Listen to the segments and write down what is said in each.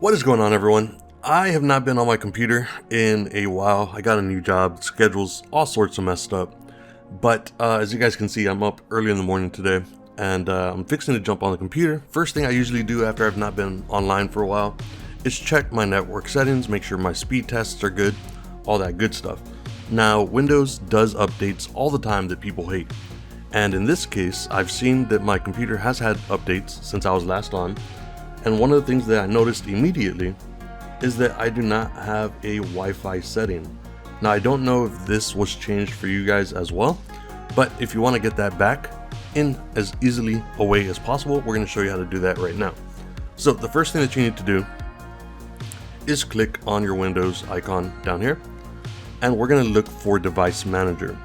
What is going on, everyone? I have not been on my computer in a while. I got a new job, schedules all sorts of messed up. But as you guys can see, I'm up early in the morning today and I'm fixing to jump on the computer. First thing I usually do after I've not been online for a while is check my network settings, make sure my speed tests are good, all that good stuff. Now, Windows does updates all the time that people hate. And in this case, I've seen that my computer has had updates since I was last on. And one of the things that I noticed immediately is that I do not have a Wi-Fi setting. Now, I don't know if this was changed for you guys as well, but if you want to get that back in as easily a way as possible, we're going to show you how to do that right now. So the first thing that you need to do is click on your Windows icon down here, and we're going to look for Device Manager.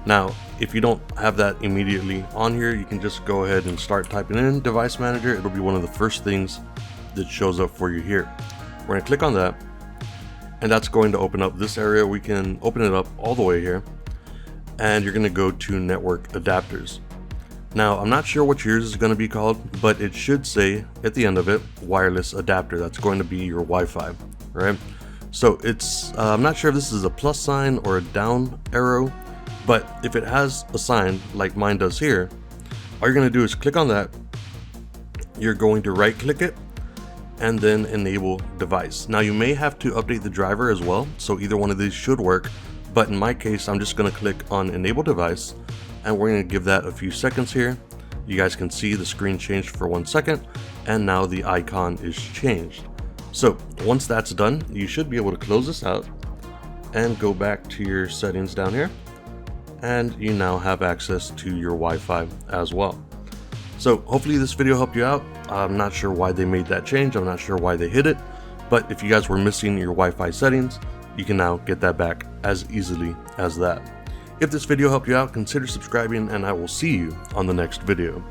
Now, if you don't have that immediately on here, you can just go ahead and start typing in Device Manager. It'll be one of the first things that shows up for you here. We're going to click on that, and that's going to open up this area. We can open it up all the way here, and you're going to go to Network Adapters. Now, I'm not sure what yours is going to be called, but it should say at the end of it, Wireless Adapter. That's going to be your Wi-Fi, right? So it's, I'm not sure if this is a plus sign or a down arrow, but if it has a sign like mine does here, all you're going to do is click on that. You're going to right click it and then enable device. Now, you may have to update the driver as well, so either one of these should work, but in my case, I'm just going to click on enable device, and we're going to give that a few seconds here. You guys can see the screen changed for 1 second, and now the icon is changed. So once that's done, you should be able to close this out and go back to your settings down here, and you now have access to your Wi-Fi as well. So hopefully this video helped you out. I'm not sure why they made that change. I'm not sure why they hid it, but if you guys were missing your Wi-Fi settings, you can now get that back as easily as that. If this video helped you out, consider subscribing, and I will see you on the next video.